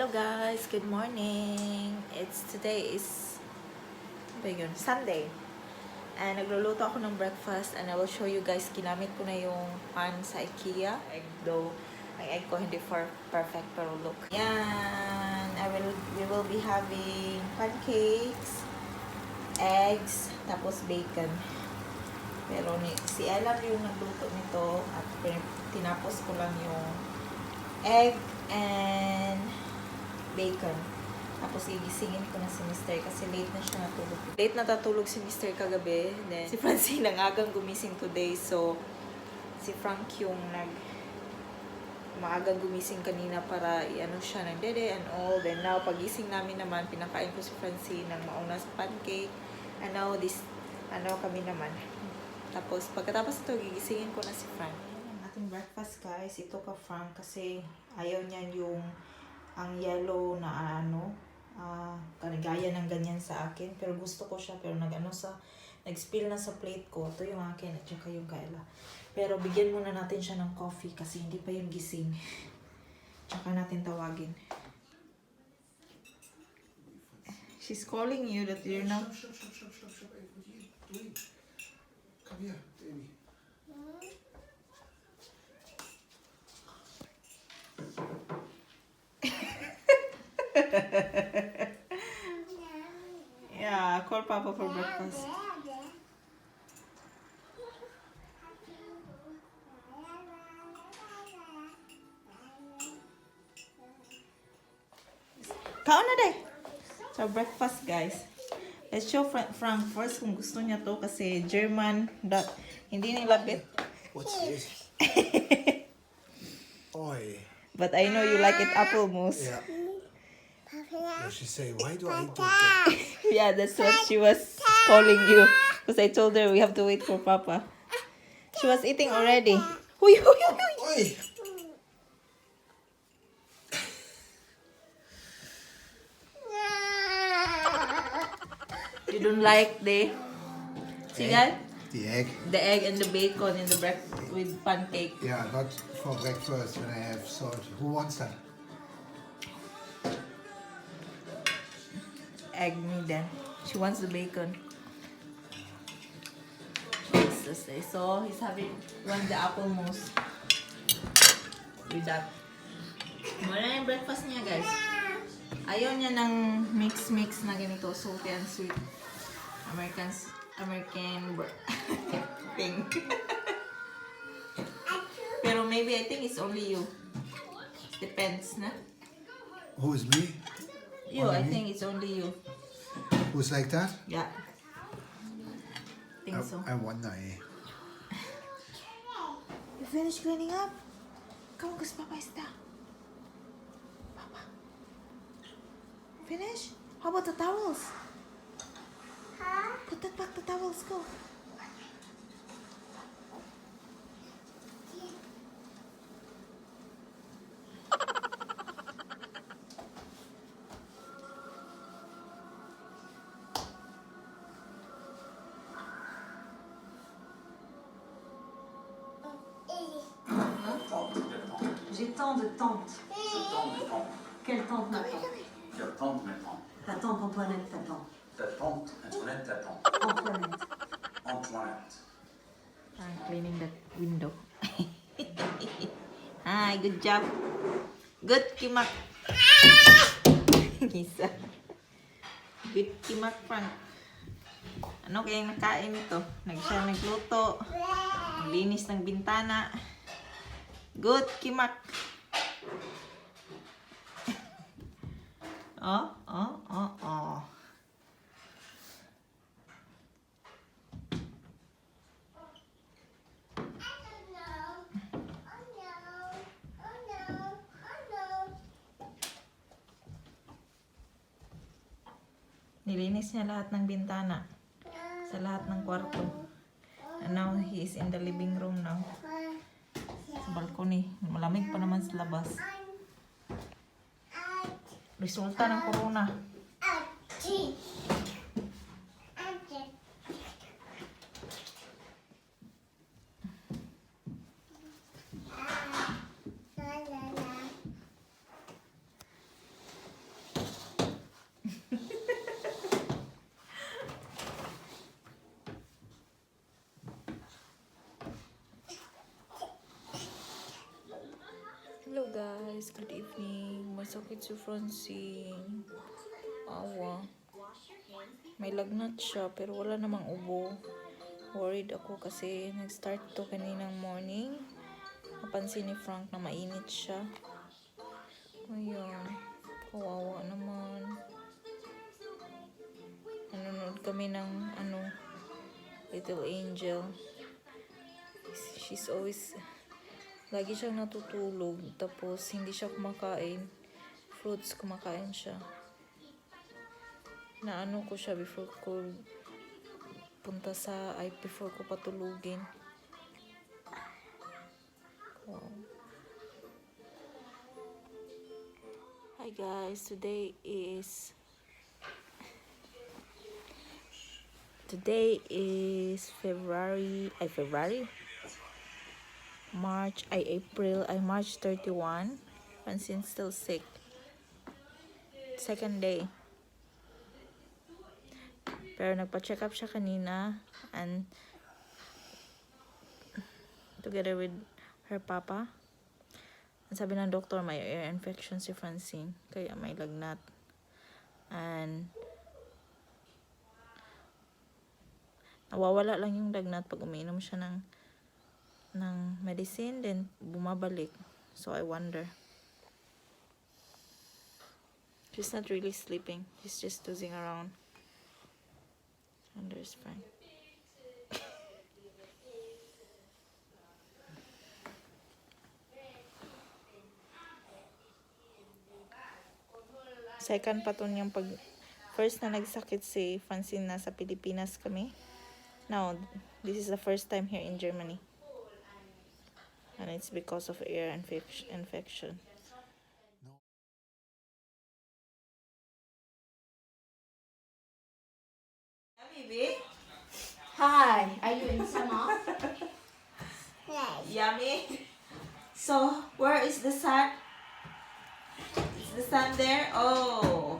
guys, good morning. Today is Sunday. And nagluluto ako ng breakfast and I will show you guys, ginamit ko na yung pan sa IKEA. Though ang egg ko hindi perfect, pero look. Yan, we will be having pancakes, eggs, tapos bacon. Pero si Ella yung nagluto nito at tinapos ko lang yung egg and bacon. Tapos igisingin ko na si Mr. kasi late na siya natulog. Late na tatulog si Mr. kagabi. Then si Francine agang gumising today. So si Frank yung maagang gumising kanina para i-ano siya ng dede and all. Then now pagising namin naman, pinakain ko si Francine ng mauna sa pancake. And now kami naman. Tapos pagkatapos ito, gigisingin ko na si Frank. Ayan ang ating breakfast guys. Ito ka Frank kasi ayaw niyan yung ang yellow na gaya ng ganyan sa akin. Pero gusto ko siya. Pero nag-spill na sa plate ko. Ito yung akin at saka yung kaila. Pero bigyan muna natin siya ng coffee kasi hindi pa yung gising. Tsaka natin tawagin. She's calling you that you're not... Stop. What are you doing? Come here, baby. Yeah, call Papa for breakfast. Kaon na day. So breakfast guys. Let's show Frank first kung gusto niya to kasi German hindi nilapit. What's this? Oi. But I know you like it apple mousse. Yeah. She say, why do I do that? Yeah, that's what she was calling you. Because I told her we have to wait for Papa. She was eating already. Huy. Oi. You don't like the... See that? The egg? The egg and the bacon in the with pancake. Yeah, not for breakfast when I have salt. Who wants that? Egg me then. She wants the bacon. So he's want the apple mousse with that. Wala na yung breakfast niya guys. Ayaw niya ng mix na ganito, salty and sweet. American thing. Pero maybe I think it's only you. Depends na. Who's me? You, Only I me? think it's only you. Who's like that? Yeah. Think so. I wonder. You finished cleaning up? Come on, because Papa is down. Papa. Finish? How about the towels? Huh? Put that back, the towels, go. J'ai tant de tantes. Quelle tante ma tante? Quelle tante, ma tante? Ta tante Antoinette, ta tante. Ta tante, Antoinette, ta tante. Antoinette. Antoinette. I'm cleaning that window. Hi, good job. Good, Kimak. Isa. Good, Kimak, Frank. Ano kayang nakain ito? Siya nagluto. Linis ng bintana. Good, Kimak. Oh. Nilinis niya lahat ng bintana. Sa lahat ng kwarto. And now, he is in the living room now. Sa balcony. Malamig pa naman sa labas. Resulta ng corona. Hello guys, good evening. Masakit si Francine. Awa. May lagnat siya pero wala namang ubo. Worried ako kasi nag-start to kaninang morning. Napansin ni Frank na mainit siya. Ayan. Kawawa naman. Nanonood kami ng Little Angel. She's always lagi siyang natutulog, tapos hindi siya kumakain. Fruits, kumakain siya. Naano ko siya before ko patulugin. Wow. Hi guys, today is March 31. Francine's still sick. Second day. Pero nagpa-check up siya kanina and together with her papa. Ang sabi ng doktor, may ear infection si Francine, kaya may lagnat. And nawawala lang yung lagnat pag umiinom siya ng medicine, then bumabalik. So I wonder. She's not really sleeping. She's just dozing around. And there's Frank. Second pa to niyang first na nagsakit si Francine, nasa Pilipinas kami. Now, this is the first time here in Germany. And it's because of ear infection. Baby? Hi, are you in summer? Yummy. So, where is the sun? Is the sun there? Oh.